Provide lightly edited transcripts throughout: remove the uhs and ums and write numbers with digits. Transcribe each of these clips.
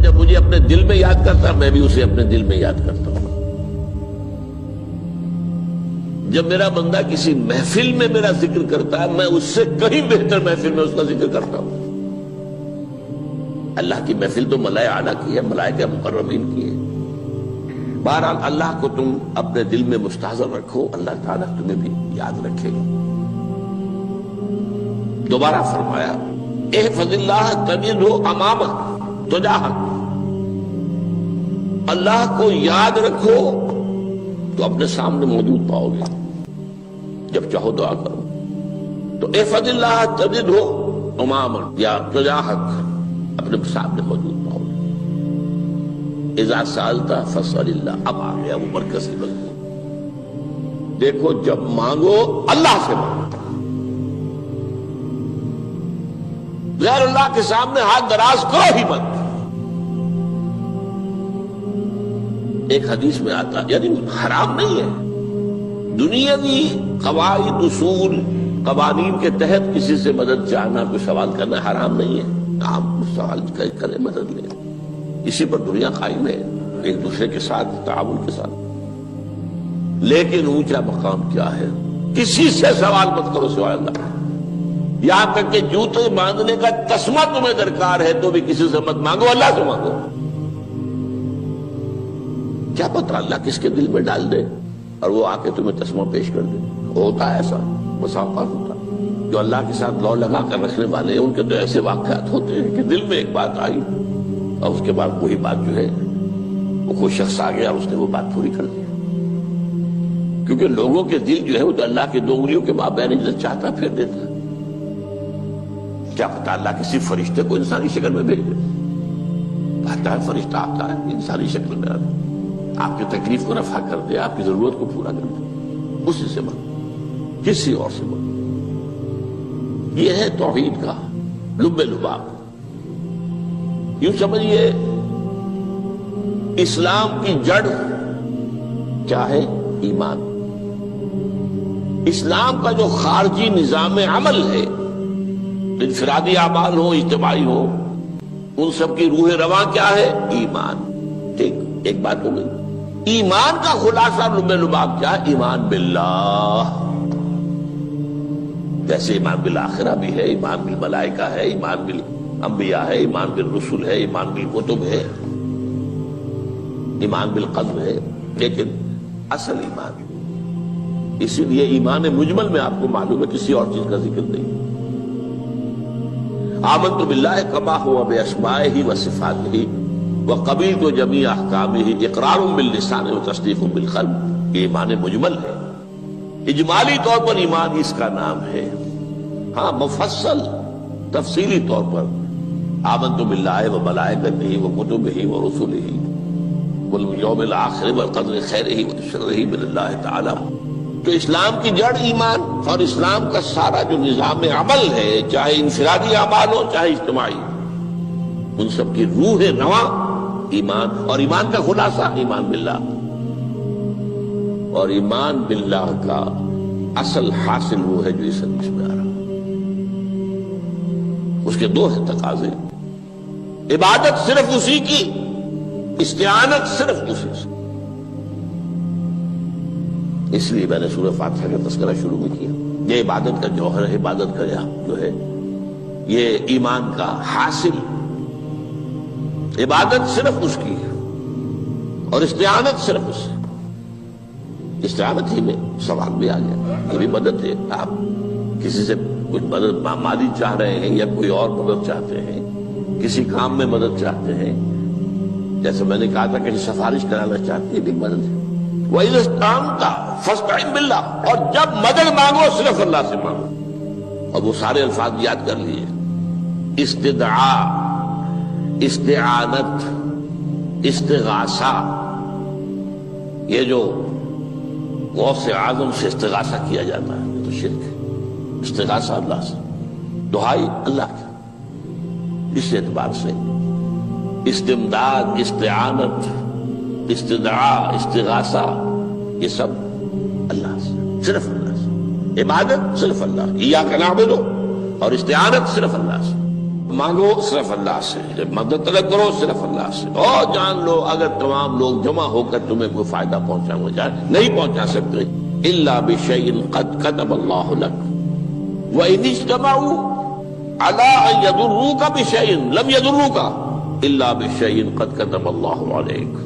جب مجھے اپنے دل میں یاد کرتا میں بھی اسے اپنے دل میں یاد کرتا ہوں. جب میرا بندہ کسی محفل میں میرا ذکر کرتا ہے میں اس سے کہیں بہتر محفل میں اس کا ذکر کرتا ہوں. اللہ کی محفل تو ملائکہ اعلیٰ کی ہے، ملائکہ مقربین کی ہے. بہرحال اللہ کو تم اپنے دل میں مستحضر رکھو، اللہ تعالیٰ تمہیں بھی یاد رکھے گا. دوبارہ فرمایا احفظ اللہ تجدہ امامک تجاہک، اللہ کو یاد رکھو تو اپنے سامنے موجود پاؤ گے. جب چاہو دعا کرو تو احفظ اللہ تجدہ امامک یا تجاہک، اپنے سامنے موجود پاؤ گے. اذا سألت فاسأل اللہ، اب آ گیا وہ مرکزی مضمون. دیکھو جب مانگو اللہ سے مانگو، غیر اللہ کے سامنے ہاتھ دراز کرو ہی مت. ایک حدیث میں آتا یعنی حرام نہیں ہے، دنیاوی قواعد اصول قوانین کے تحت کسی سے مدد چاہنا، کوئی سوال کرنا حرام نہیں ہے. آپ سوال کریں، مدد لیں، اسی پر دنیا قائم ہے، ایک دوسرے کے ساتھ تعاون کے ساتھ. لیکن اونچا مقام کیا ہے؟ کسی سے سوال مت کرو سوائے اللہ. یہاں تک کہ جوتے باندھنے کا تسمہ تمہیں درکار ہے تو بھی کسی سے مت مانگو، اللہ سے مانگو. کیا پتہ اللہ کس کے دل میں ڈال دے اور وہ آ کے تمہیں تسمہ پیش کر دے. ہوتا ہے ایسا، مسافات ہوتا ہے. جو اللہ کے ساتھ لو لگا کر رکھنے والے ہیں ان کے تو ایسے واقعات ہوتے ہیں کہ دل میں ایک بات آئی اور اس کے بعد وہی بات جو ہے وہ کوئی شخص آ گیا اور اس نے وہ بات پوری کر دی. کیونکہ لوگوں کے دل جو ہے وہ تو اللہ کے دو انگلیوں کے مابین جو چاہتا پھر دیتا ہے. کیا پتہ اللہ کسی فرشتے کو انسانی شکل میں بھیج دے. آتا ہے فرشتہ، آتا ہے انسانی شکل میں، آپ کی تکلیف کو رفع کر دے، آپ کی ضرورت کو پورا کر دے. اسی سے مانگو، کسی اور سے مانگو. یہ ہے توحید کا لب لباب. یوں سمجھیے اسلام کی جڑ کیا ہے؟ ایمان. اسلام کا جو خارجی نظام عمل ہے، انفرادی اعمال ہو اجتماعی ہو، ان سب کی روح رواں کیا ہے؟ ایمان. ٹھیک، ایک بات ہو گئی. ایمان کا خلاصہ لب لباب کیا ہے؟ ایمان باللہ. جیسے ایمان بالآخرہ بھی ہے، ایمان بالملائکہ ہے، ایمان بالانبیاء ہے، ایمان بالرسل ہے، ایمان بالکتب ہے، ایمان بالقلب ہے. لیکن اصل ایمان، اسی لیے ایمان مجمل میں آپ کو معلوم ہے کسی اور چیز کا ذکر نہیں. آمنت باللہ کما ہوا باسمائہ وصفاتہ وقبلت جمیع احکامہ اقرار باللسان وتصدیق بالقلب. یہ ایمان مجمل ہے. اجمالی طور پر ایمان اس کا نام ہے. ہاں مفصل تفصیلی طور پر آمنت باللہ وملائکتہ وکتبہ ورسلہ والیوم الآخر والقدر خیرہ وشرہ من اللہ تعالی. تو اسلام کی جڑ ایمان، اور اسلام کا سارا جو نظام عمل ہے، چاہے انفرادی اعمال ہو چاہے اجتماعی، ان سب کی روح رواں ایمان. اور ایمان کا خلاصہ ایمان باللہ. اور ایمان باللہ کا اصل حاصل وہ ہے جو اس حدیث میں آ رہا. اس کے دو ہیں تقاضے. عبادت صرف اسی کی، استعانت صرف اسی سے. اس لیے میں نے سورہ فاتحہ کا تذکرہ شروع میں کیا. یہ عبادت کا جوہر ہے، عبادت کا جو ہے یہ ایمان کا حاصل. عبادت صرف اس کی ہے اور استعانت صرف اس سے. استعانت ہی میں سوال بھی آ گیا، یہ بھی مدد ہے. آپ کسی سے کچھ مدد مالی چاہ رہے ہیں یا کوئی اور مدد چاہتے ہیں، کسی کام میں مدد چاہتے ہیں، جیسے میں نے کہا تھا کہ سفارش کرانا چاہتے ہیں، بھی مدد ہے. وَإِذَا اسْتَعَنْتَ فَاسْتَعِنْ بِاللَّهِ. اور جب مدد مانگو صرف اللہ سے مانگو. اور وہ سارے الفاظ یاد کر لیے: استدعاء، استعانت، استغاثہ. یہ جو غوث اعظم سے استغاثہ کیا جاتا ہے یہ تو شرک ہے. استغاثہ اللہ سے، دعائی اللہ کی. اس اعتبار سے استمداد، استعانت، استدعاء، استغاثہ یہ سب اللہ سے، صرف اللہ سے. عبادت صرف اللہ، ایاک نعبد، اور استعانت صرف اللہ سے. مانگو صرف اللہ سے، جب مدد طلب کرو صرف اللہ سے، اور جان لو اگر تمام لوگ جمع ہو کر تمہیں کوئی فائدہ پہنچانا چاہے نہیں پہنچا سکتے، الا بشیء قد کتب اللہ لک وان اجتمعوا علی ان یضروک بشیء لم یضروک الا بشیء قد کتب اللہ علیک،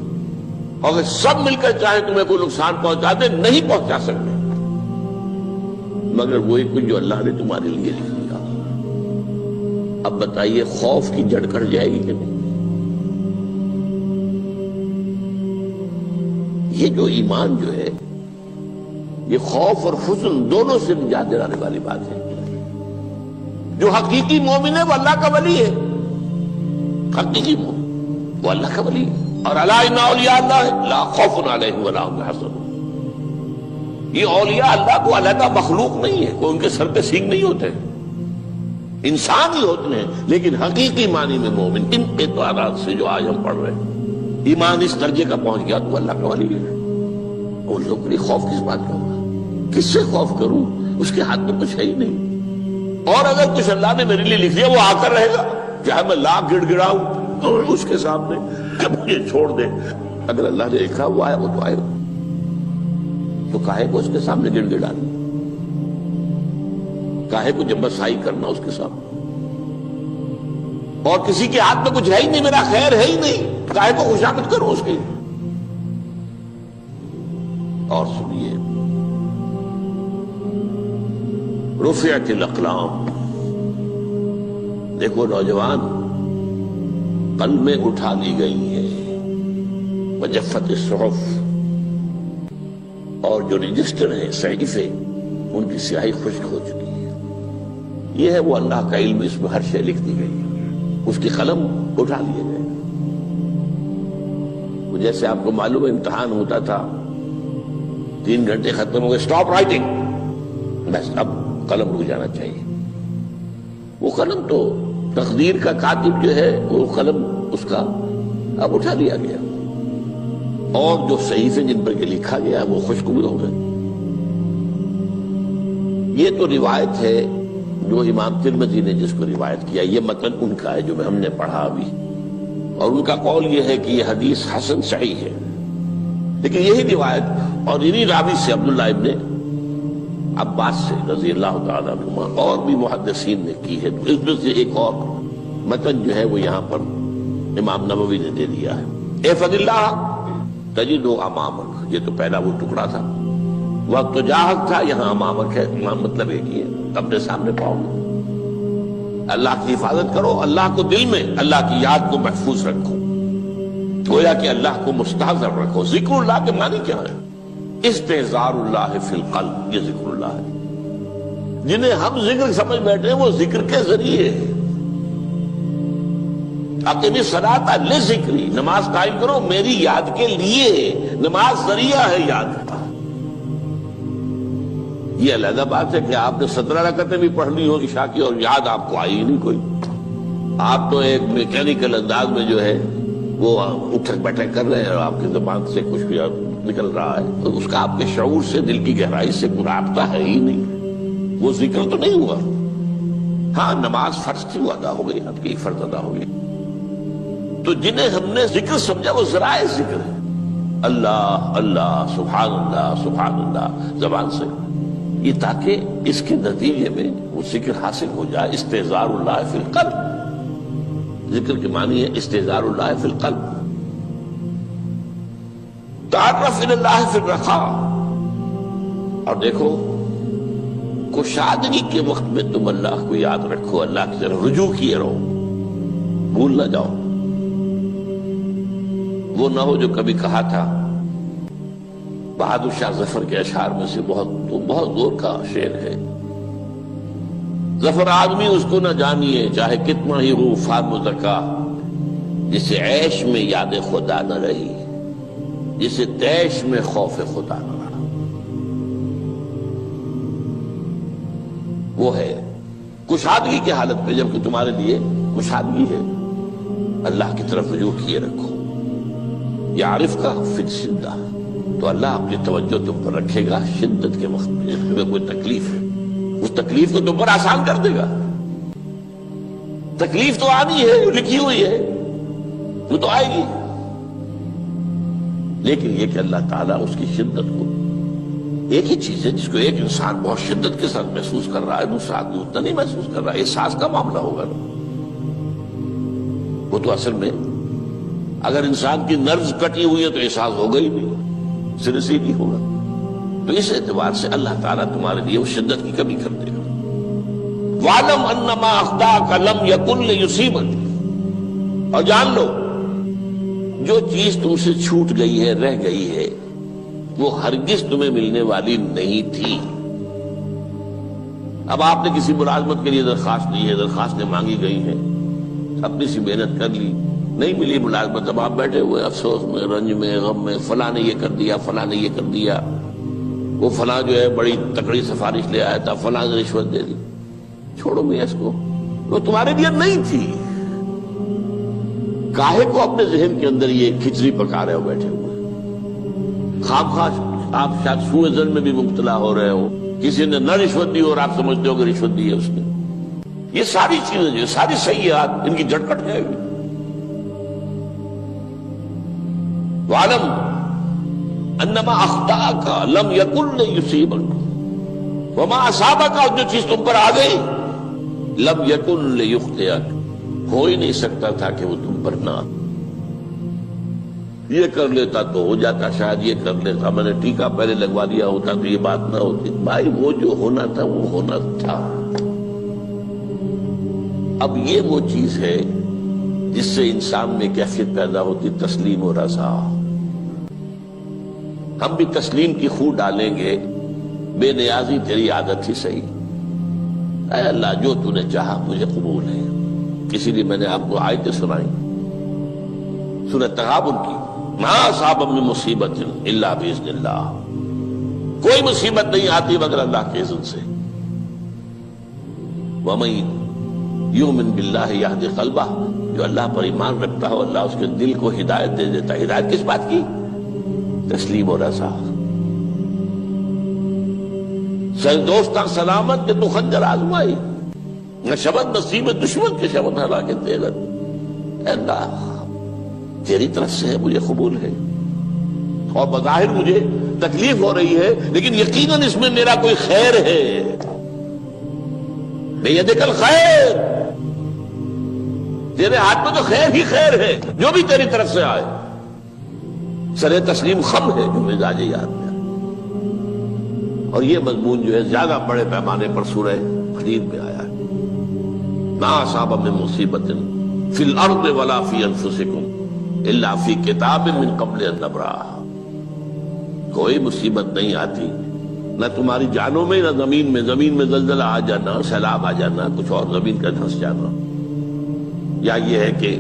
اگر سب مل کر چاہے تمہیں کوئی نقصان پہنچا دے نہیں پہنچا سکتے مگر وہی کچھ جو اللہ نے تمہارے لیے لکھ دیا۔ اب بتائیے خوف کی جڑ کٹ جائے گی کہ نہیں؟ یہ جو ایمان جو ہے یہ خوف اور حزن دونوں سے نجات دلانے والی بات ہے۔ جو حقیقی مومن ہے وہ اللہ کا ولی ہے، حقیقی مومن وہ اللہ کا ولی ہے۔ اور الا ان اولیاء اللہ لا خوف علیہم ولا هم يحزنون، یہ اولیاء اللہ کو علیحدہ مخلوق نہیں ہے، کوئی ان کے سر پہ سینگ نہیں ہوتے، انسان ہی ہوتے ہیں، لیکن حقیقی معنی میں مومن ان اعتبارات سے جو آج ہم پڑھ رہے ہیں ایمان اس درجے کا پہنچ گیا تو اللہ کا ولی ہے۔ ان لوگوں کے خوف کس بات کا ہوگا؟ کس سے خوف کروں؟ اس کے ہاتھ میں کچھ ہے ہی نہیں، اور اگر کچھ اللہ نے میرے لیے لکھ دیا وہ آ کر رہے گا، چاہے میں لاکھ گڑ گڑاؤں اس کے سامنے کہ مجھے چھوڑ دے، اگر اللہ نے لکھا وہ آیا وہ تو آئے گا، تو کاہے کو اس کے سامنے گڑ گڑانا، کاہے کو جبرسائی کرنا اس کے سامنے، اور کسی کے ہاتھ میں کچھ ہے ہی نہیں، میرا خیر ہے ہی نہیں، کاہے کو خوشامد کروں اس کی۔ اور سنیے رفعت الاقلام، دیکھو نوجوان قلمیں اٹھا لی گئی ہیں، وجفت الصحف، اور جو رجسٹر ہیں صحیفے ان کی سیاہی خشک ہو چکی ہے، یہ ہے وہ اللہ کا علم، اس میں ہر شے لکھ دی گئی ہے، اس کی قلم اٹھا لیے گئے۔ جیسے آپ کو معلوم ہے امتحان ہوتا تھا 3 گھنٹے ختم ہو گئے، اسٹاپ رائٹنگ، بس اب قلم رک جانا چاہیے۔ وہ قلم تو تقدیر کا کاتب جو ہے وہ قلم اس کا اب اٹھا لیا گیا، اور جو صحیفے جن پر لکھا گیا وہ خشک بھی ہو گئے۔ یہ تو روایت ہے جو امام ترمذی نے جس کو روایت کیا، یہ متن ان کا ہے جو ہم نے پڑھا ابھی، اور ان کا قول یہ ہے کہ یہ حدیث حسن صحیح ہے، لیکن یہی روایت اور انہی راوی سے عبداللہ ابن عباس سے رضی اللہ تعالیٰ عنہما اور بھی محدثین نے کی ہے، تو اس میں سے ایک اور متن جو ہے وہ یہاں پر امام نووی نے دے دیا ہے۔ احفظ اللہ تجدہ امامک، یہ تو پہلا وہ ٹکڑا تھا، وقت جاہک تھا، یہاں امامک ہے، امام مطلب ایک ہی ہے، اپنے سامنے پاؤ گے۔ اللہ کی حفاظت کرو، اللہ کو دل میں، اللہ کی یاد کو محفوظ رکھو، گویا کہ اللہ کو مستحضر رکھو۔ ذکر اللہ کے معنی کیا ہے؟ استحضار اللہ فی القلب، یہ ذکر اللہ ہے۔ جنہیں ہم ذکر سمجھ بیٹھے ہیں وہ ذکر کے ذریعے اقیم الصلاۃ لذکری، نماز قائم کرو میری یاد کے لیے، نماز ذریعہ ہے یاد کا۔ یہ علیحدہ بات ہے کہ آپ نے 17 رکعتیں بھی پڑھ لی ہو عشاء کی اور یاد آپ کو آئی ہی نہیں کوئی، آپ تو ایک میکینیکل انداز میں جو ہے وہ اٹھک بیٹھک کر رہے ہیں اور آپ کی زبان سے کچھ بھی نکل رہا ہے، تو اس کا آپ کے شعور سے، دل کی گہرائی سے کوئی رابطہ ہے ہی نہیں، وہ ذکر تو نہیں ہوا۔ ہاں نماز فرض تھی وہ ادا ہو گئی، آپ کی فرض ادا ہو گئی۔ تو جنہیں ہم نے ذکر سمجھا وہ ذرائع ذکر ہے، اللہ اللہ سبحان اللہ سبحان اللہ زبان سے، یہ تاکہ اس کے نتیجے میں وہ ذکر حاصل ہو جائے۔ استحضار اللہ فی القلب، ذکر کے معنی ہے استحضار اللہ فی القلب۔ تعرف الی اللہ فی الرخاء، اور دیکھو کشادگی کے وقت میں تم اللہ کو یاد رکھو، اللہ کی طرف رجوع کیے رہو، بھول نہ جاؤ۔ وہ نہ ہو جو کبھی کہا تھا، بہادر شاہ ظفر کے اشعار میں سے بہت زور کا شعر ہے، ظفر آدمی اس کو نہ جانیے چاہے کتنا ہی ہو فام زکا، جسے عیش میں یاد خدا نہ رہی، جسے تیش میں خوف خدا نہ رہا۔ وہ ہے کشادگی کی حالت میں، جبکہ تمہارے لیے کشادگی ہے، اللہ کی طرف رجوع کیے رکھو۔ یعرف کا فی الشدہ، تو اللہ اپنی توجہ تم پر رکھے گا شدت کے وقت میں، جب تمہیں کوئی تکلیف ہے اس تکلیف کو تم پر آسان کر دے گا۔ تکلیف تو آنی ہے، لکھی ہوئی ہے، وہ تو آئے گی، لیکن یہ کہ اللہ تعالیٰ اس کی شدت کو، ایک ہی چیز ہے جس کو ایک انسان بہت شدت کے ساتھ محسوس کر رہا ہے، دوسرا آدمی اتنا نہیں محسوس کر رہا ہے، احساس کا معاملہ ہوگا نا۔ وہ تو اصل میں اگر انسان کی نرز کٹی ہوئی ہے تو احساس ہوگا ہی نہیں، سرے سے نہیں ہوگا۔ تو اس اعتبار سے اللہ تعالیٰ تمہارے لیے وہ شدت کی کمی کر دے گا۔ وَاعْلَمْ أَنَّ مَا أَخْطَأَكَ لَمْ يَكُنْ لِيُصِيبَكَ، اور جان لو جو چیز تم سے چھوٹ گئی ہے، رہ گئی ہے، وہ ہرگز تمہیں ملنے والی نہیں تھی۔ اب آپ نے کسی ملازمت کے لیے درخواست دی ہے، درخواستیں مانگی گئی ہیں، اپنی سی محنت کر لی، نہیں ملی ملازمت، اب آپ بیٹھے ہوئے افسوس میں، رنج میں، غم میں، فلاں نے یہ کر دیا، فلاں نے یہ کر دیا، وہ فلاں جو ہے بڑی تکڑی سفارش لے آیا تھا، فلاں نے رشوت دے دی۔ چھوڑو میاں اس کو، وہ تمہارے لیے نہیں تھی۔ کاہے کو اپنے ذہن کے اندر یہ کھچڑی پکا رہے ہو بیٹھے ہوئے؟ خواہ آپ شاید سوء ظن میں بھی مبتلا ہو رہے ہو، کسی نے نہ رشوت دی اور آپ سمجھتے ہو کہ رشوت دی ہے اس نے۔ یہ ساری چیزیں جو ساری سیئات، ان کی جڑ کٹ جائے گی۔ وَاعْلَمْ أَنَّ مَا أَخْطَأَكَ لَمْ يَكُنْ لِيُصِيبَكَ وَمَا أَصَابَكَ، جو چیز تم پر آ گئی، لَمْ يَكُنْ لِيُخْطِئَكَ، ہو ہی نہیں سکتا تھا کہ وہ تم پر نہ۔ یہ کر لیتا تو ہو جاتا، شاید یہ کر لیتا، میں نے ٹیکا پہلے لگوا دیا ہوتا تو یہ بات نہ ہوتی۔ بھائی وہ جو ہونا تھا وہ ہونا تھا۔ اب یہ وہ چیز ہے جس سے انسان میں کیفیت پیدا ہوتی، تسلیم و رضا۔ ہم بھی تسلیم کی خو ڈالیں گے، بے نیازی تیری عادت ہی صحیح، اے اللہ جو تو نے چاہا مجھے قبول ہے۔ اسی لیے میں نے آپ کو آیتیں سنائی سورہ تغابن کی، ما اصاب من مصیبت الا باذن اللہ، کوئی مصیبت نہیں آتی مگر اللہ کے اذن سے۔ وَمَن یؤمن باللہ یہدی قلبہ، جو اللہ پر ایمان رکھتا ہو اللہ اس کے دل کو ہدایت دے دیتا ہے۔ ہدایت کس بات کی؟ تسلیم و رضا۔ سر دوستاں سلامت کہ تو خنجر آزمائی، نہ شبد نصیب دشمن کے شبد ہلاکت دے گا۔ اے اللہ تیری طرف سے ہے، مجھے قبول ہے، اور بظاہر مجھے تکلیف ہو رہی ہے لیکن یقیناً اس میں میرا کوئی خیر ہے۔ بیدک الخیر، تیرے ہاتھ میں تو خیر ہی خیر ہے، جو بھی تیری طرف سے آئے۔ سر تسلیم خم ہے جو مزاج یاد میں آئے۔ اور یہ مضمون جو ہے زیادہ بڑے پیمانے پر سورہ حدید میں آیا ہے۔ ما اصاب من مصیبت فی الارض ولا فی انفسکم الا فی کتاب من قبل ان نبرأها، کوئی مصیبت نہیں آتی نہ تمہاری جانوں میں نہ زمین میں، زمین میں زلزلہ آ جانا، سیلاب آ جانا، کچھ اور زمین کا دھنس جانا، یا یہ ہے کہ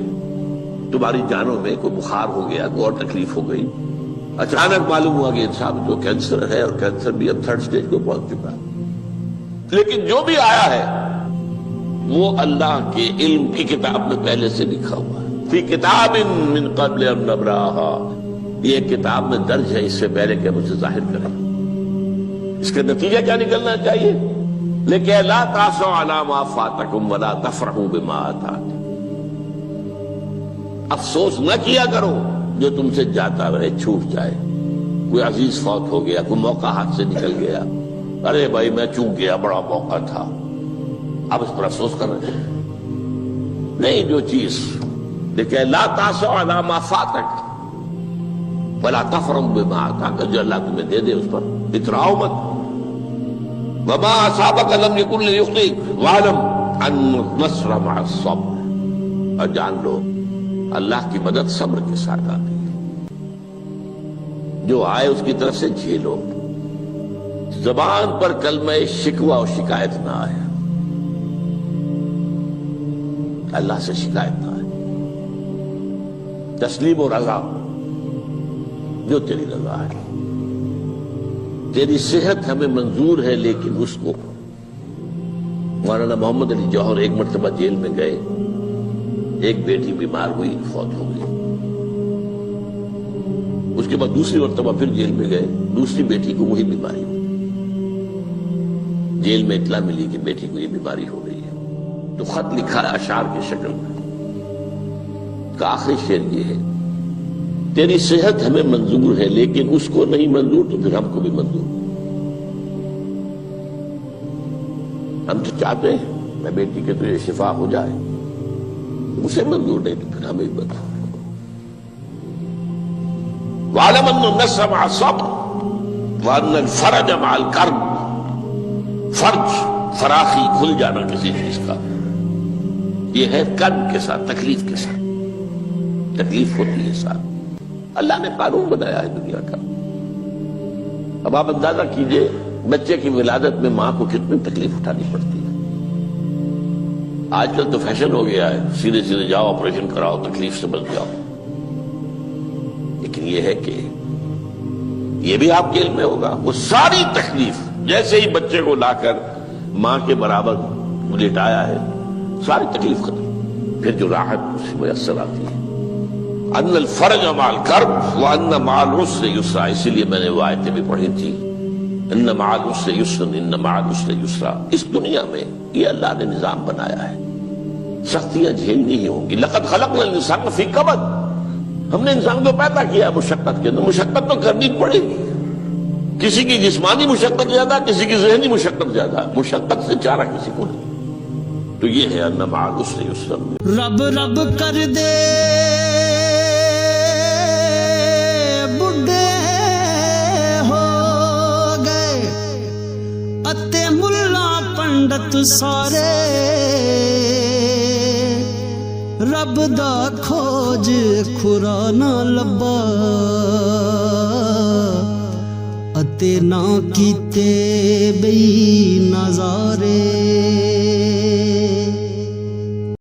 تمہاری جانوں میں کوئی بخار ہو گیا، کوئی اور تکلیف ہو گئی، اچانک معلوم ہوا کہ انسان کو کینسر ہے اور کینسر بھی اب 3rd سٹیج کو پہنچ چکا ہے، لیکن جو بھی آیا ہے وہ اللہ کے علم کی کتاب میں پہلے سے لکھا ہوا ہے۔ فی کتاب من قبل ان نبرأها، یہ کتاب میں درج ہے اس سے پہلے کہ ہم اسے ظاہر کریں۔ اس کا نتیجہ کیا نکلنا چاہیے؟ لیکن لا تأسوا علی ما فاتکم ولا تفرحوا بما آتاکم، افسوس نہ کیا کرو جو تم سے جاتا رہے، چھوٹ جائے، کوئی عزیز فوت ہو گیا، کوئی موقع ہاتھ سے نکل گیا، ارے بھائی میں چوک گیا، بڑا موقع تھا، اب اس پر افسوس کر رہے ہیں۔ نہیں، جو چیز دیکھیں لا تأسوا علی ما فاتک ولا تفرحوا بما آتاک، جو اللہ تمہیں دے دے اس پر اتراؤ مت۔ وما اصابک لم یکن لیخطئک واعلم ان النصر مع الصبر، اور جان لو اللہ کی مدد صبر کے ساتھ آتی ہے، جو آئے اس کی طرف سے جھیلو، زبان پر کلمہ شکوہ اور شکایت نہ آئے، اللہ سے شکایت نہ آئے، تسلیم و رضا، جو تیری رضا ہے۔ تیری صحت ہمیں منظور ہے لیکن اس کو، مولانا محمد علی جوہر ایک مرتبہ جیل میں گئے، ایک بیٹی بیمار ہوئی، فوت ہو گئی، اس کے بعد دوسری مرتبہ پھر جیل میں گئے، دوسری بیٹی کو وہی بیماری ہوئی، جیل میں اطلاع ملی کہ بیٹی کو یہ بیماری ہو گئی ہے، تو خط لکھا ہے اشعار کی شکل میں کا آخری شعر یہ ہے: تیری صحت ہمیں منظور ہے لیکن اس کو نہیں منظور تو پھر ہم کو بھی منظور. ہم تو چاہتے ہیں میں بیٹی کے تجھے شفا ہو جائے، اسے منظور نہیں تو پھر ہمیں بھی منظور. وَعَلَمَ أَنَّ النَّصْرَ مَعَ الصَّبْرِ وَأَنَّ الْفَرَجَ مَعَ الْكَرْبِ. فرج، فراخی، کھل جانا کسی چیز کا، یہ ہے کرب کے ساتھ، تکلیف کے ساتھ. تکلیف ہوتی ہے ساتھ. اللہ نے قانون بنایا ہے دنیا کا. اب آپ اندازہ کیجئے بچے کی ولادت میں ماں کو کتنی تکلیف اٹھانی پڑتی ہے. آج کل تو فیشن ہو گیا ہے، سیدھے سیدھے جاؤ، آپریشن کراؤ، تکلیف سے بچ جاؤ. لیکن یہ ہے کہ یہ بھی آپ کے علم میں ہوگا، وہ ساری تکلیف جیسے ہی بچے کو لا کر ماں کے برابر لٹایا ہے، ساری تکلیف ختم. پھر جو راحت اس سے میسر آتی ہے. ان الفرج مع الکرب وان مع العسر یسرا. اسی لیے میں نے وہ آیتیں بھی پڑھی تھی، ان مع العسر یسرا ان مع العسر یسرا. اس دنیا میں یہ اللہ نے نظام بنایا ہے، سختیاں جھیلنی ہی ہوں گی. لقد خلقنا الانسان فی کبد. ہم نے انسان کو پیدا کیا مشقت کے اندر، مشقت تو کرنی پڑے گی. کسی کی جسمانی مشقت زیادہ، کسی کی ذہنی مشقت زیادہ، مشقت سے چارہ کسی کو نہیں. تو یہ ہے ان مع العسر یسرا. رب رب کر دے بڈھے ہو گئے اتے ملا پنڈت سارے. رب دا کھوج کھرا نہ لبا اتے نہ کیتے بئی نظارے.